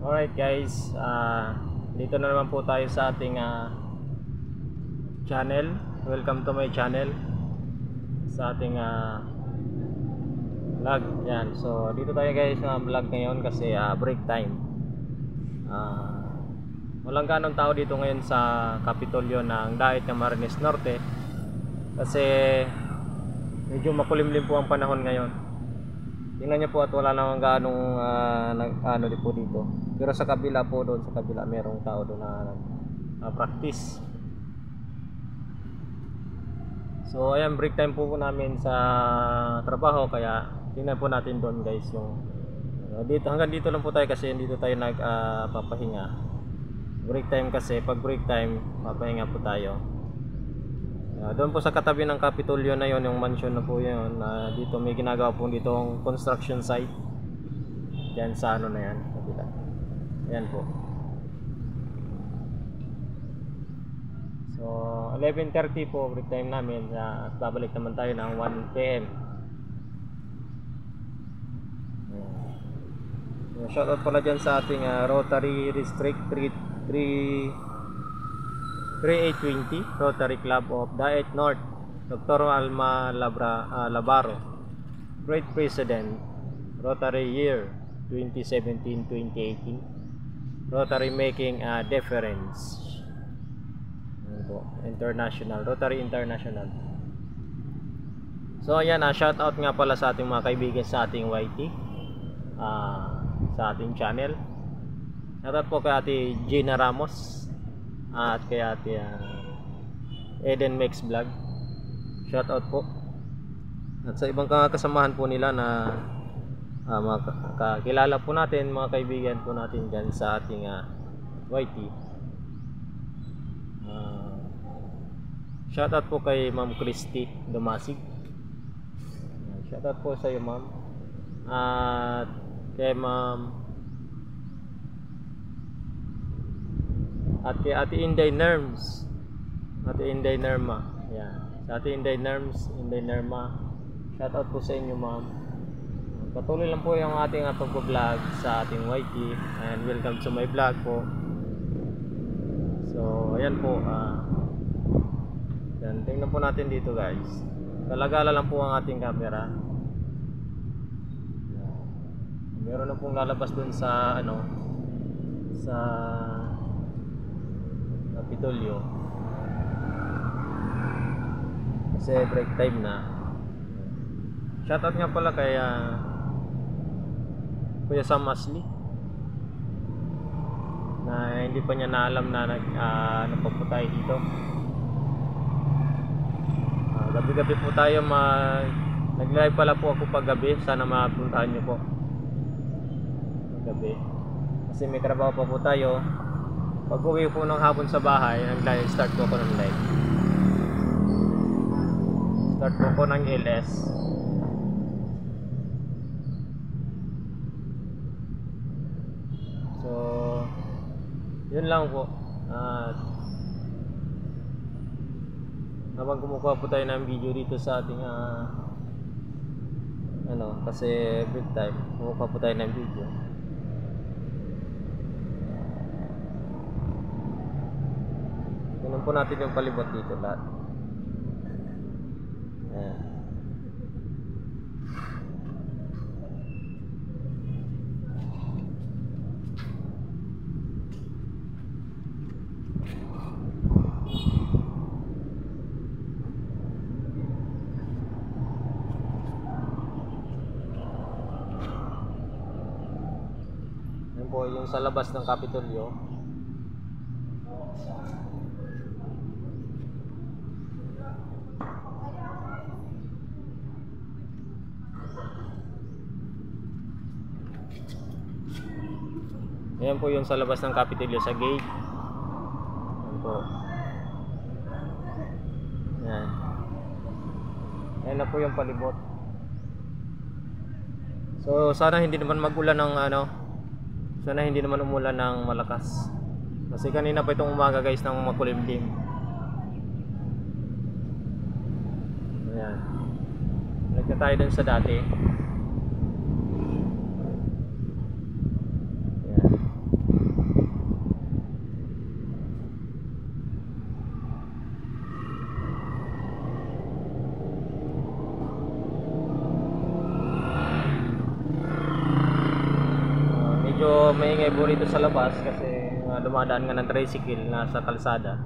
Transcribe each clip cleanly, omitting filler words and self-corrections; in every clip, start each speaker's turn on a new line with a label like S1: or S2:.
S1: Alright guys, dito na naman po tayo sa ating channel. Welcome to my channel. Sa ating vlog. Yan. So dito tayo guys na vlog ngayon kasi break time. Walang ganong tao dito ngayon sa Kapitolyo ng Daet Camarines Norte. Kasi medyo makulimlim po ang panahon ngayon. Tingnan niyo po at wala namang ganong ano po dito. Pero sa kabila po doon, sa kabila merong tao doon na practice. So ayan, break time po namin sa trabaho, kaya tingnan po natin doon guys yung dito, hanggang dito lang po tayo kasi dito tayo nagpapahinga. Break time kasi, pag break time papahinga po tayo. Doon po sa katabi ng Kapitolyo na yon, yung mansion na po yun, dito may ginagawa po ditong construction site. Diyan sa ano na yan, kabila. Ayan po. So 11:30 po break time namin, at babalik naman tayo ng 1 PM. Shoutout pala dyan sa ating Rotary District 3820 Rotary Club of Daet North, Dr. Alma Labaro, Great President, Rotary Year 2017-2018, Rotary Making a Difference, International, Rotary International. So ayan, shoutout nga pala sa ating mga kaibigan sa ating YT, sa ating channel. Shoutout po kay Ate Gina Ramos at kay Ate Eden Makes Vlog. Shoutout po. At sa ibang kasamahan po nila na mga kakilala po natin, mga kaibigan po natin dyan sa ating YT. Shoutout po kay Ma'am Christy Dumasig. Shoutout po sa iyo, Ma'am. At kay Ma'am at kay Ate Inday Nerms, Ate Inday Nerma. Yan. Sa Ate Inday Nerms, Inday Nerma. Shoutout po sa inyo, Ma'am. Patuloy lang po yung ating pag-vlog sa ating YT, and welcome to my vlog po. So ayan po, yan, tingnan po natin dito guys. Talagala lang po ang ating camera. Meron na pong lalabas dun sa sa Kapitolyo kasi break time na. Shoutout nga pala kay Kuya Sam Asli na hindi pa niya naalam na ano po tayo dito. Gabi-gabi po tayo nag-live pala po ako pag gabi. Sana mapuntahan niyo po gabi kasi may trabaho pa po tayo. Pag uwi po ng hapon sa bahay, start po ako ng live. Start po ako ng LS. So yun lang po. Habang kumukuha po tayo ng video dito sa ating kasi break time, kumukuha po tayo ng video. Tingnan po natin yung palibot dito lahat. Ayan. Yan po yung sa labas ng Kapitolyo. Ayan po yung sa labas ng Kapitolyo sa gate. Ayan po. Ayan. Ayan na po yung palibot. So sana hindi naman magulan ng sana hindi naman umulan ng malakas. Kasi kanina pa itong umaga guys ng makulimlim. Ayan. Balik na tayo dun sa dati. Ayan. maingay po rito sa labas kasi dumadaan nga ng tricycle na sa kalsada.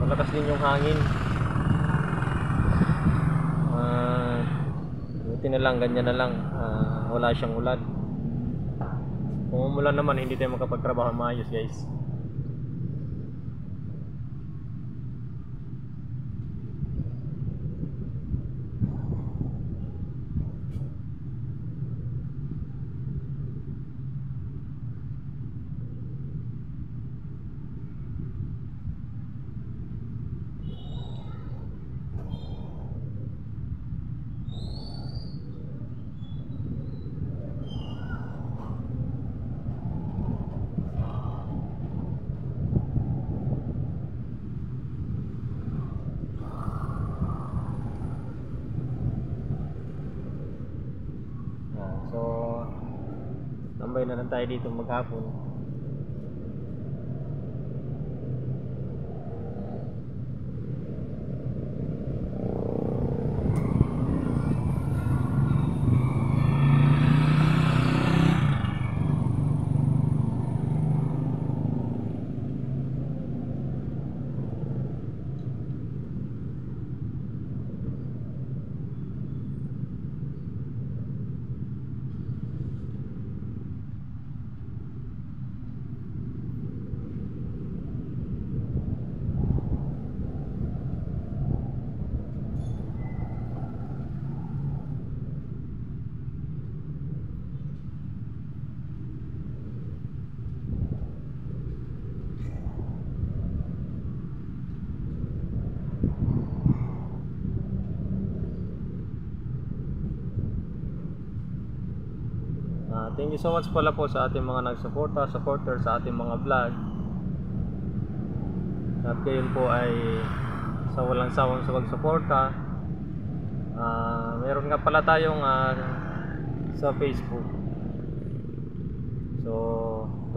S1: Malakas din yung hangin. Buti na lang, ganyan na lang. Wala siyang ulan. Kung umulan naman, hindi tayo makapagtrabaho maayos, guys. So, tambay na lang tayo dito maghapon. Thank you so much pala po sa ating mga supporter sa ating mga vlog. At gayon po ay sa walang sawang suporta. Meron nga pala tayong sa Facebook. So,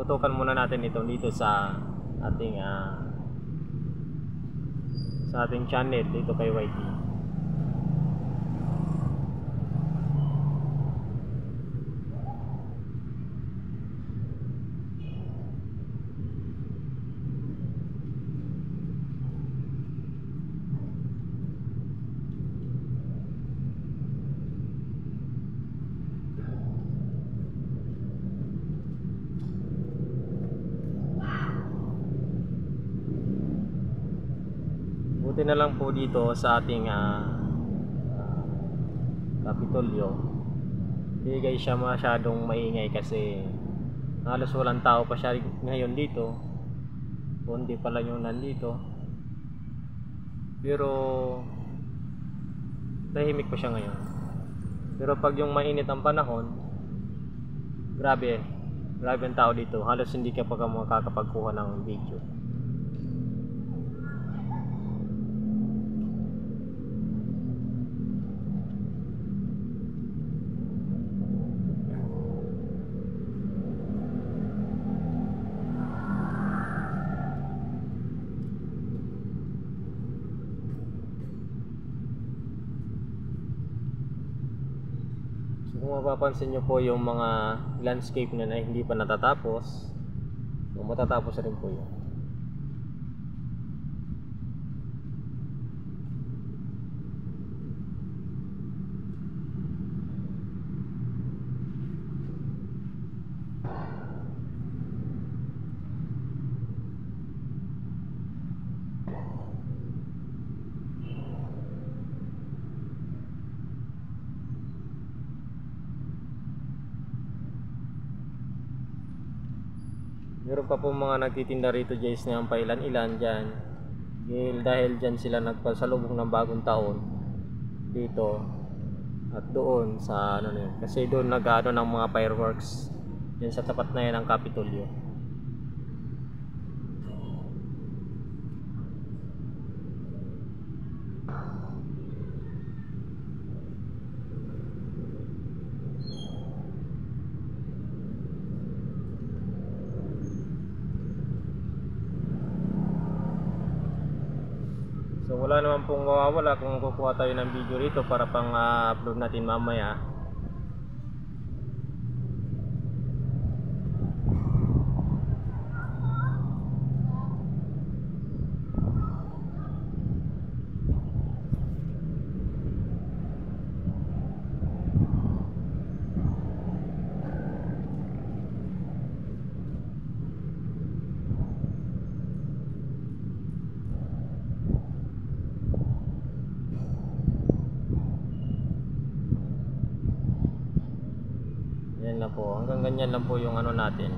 S1: tutukan muna natin ito dito sa ating channel dito kay YT. Buti na lang po dito sa ating Kapitolyo, hindi guys siya masyadong maingay kasi halos walang tao pa siya ngayon dito, kundi pala yung nandito, pero tahimik pa siya ngayon. Pero pag yung mainit ang panahon, grabe ang tao dito, halos hindi ka pa makakapagkuha ng video. Kung mapapansin nyo po yung mga landscape na hindi pa natatapos, so matatapos rin po yun. Meron pa po mga nagtitinda rito guys na pailan-ilan dyan, dahil dyan sila nagpasalubong ng bagong taon dito at doon sa ano na yun, kasi doon nag-ano ng mga fireworks dyan sa tapat na yan ng Kapitolyo. wala naman pong mawawala kung kukuha tayo ng video rito para pang upload natin mamaya. Yan na po, hanggang ganyan lang po yung ano natin.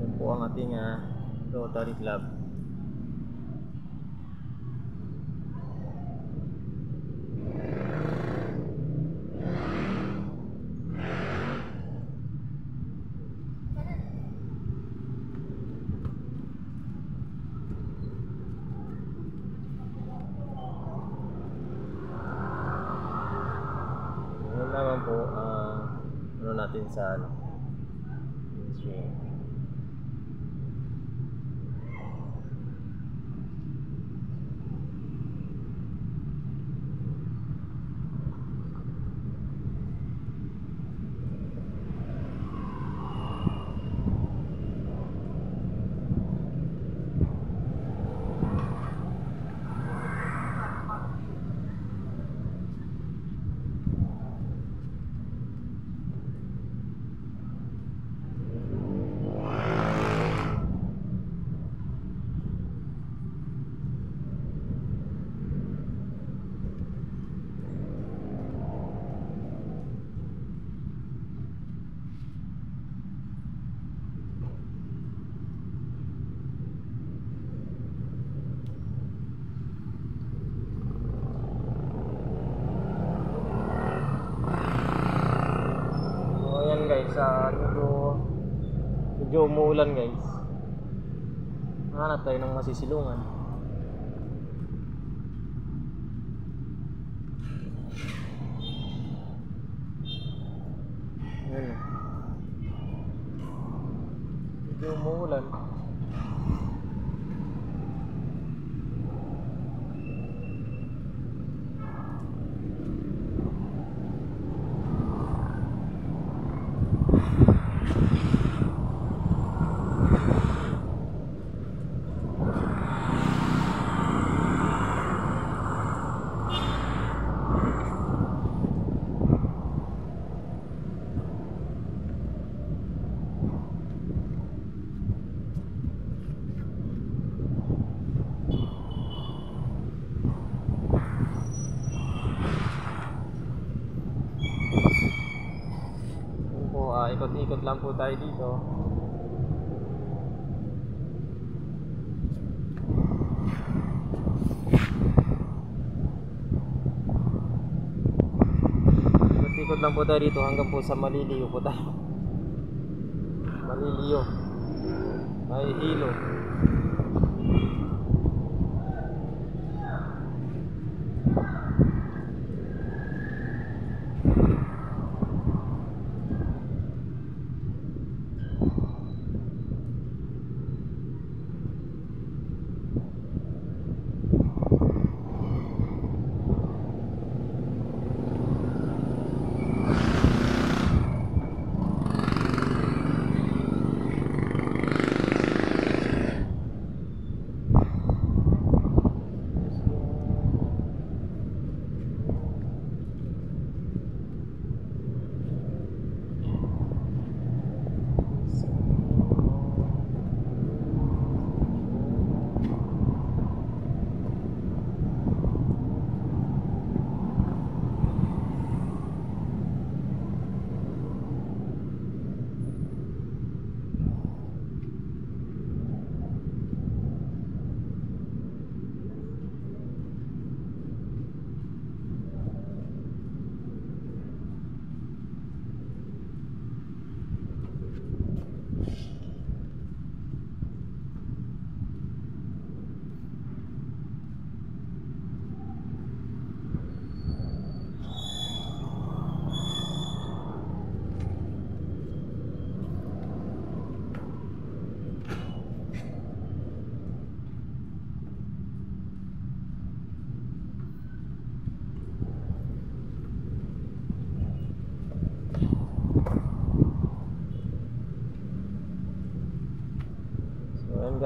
S1: Yan po ang ating Rotary Club. Yun naman po, ano natin sa ano, swing. Guys, medyo umuulan guys. Hanap tayo ng masisilungan. Ayan. Medyo umuulan. Ikot-ikot lang po tayo dito. Ikot-ikot lang po tayo dito hanggang po sa Maliliyo po tayo. Maliliyo. May hilo.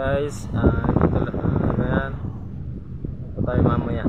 S1: guys, dito lang ano yan. Ito tayo mamaya.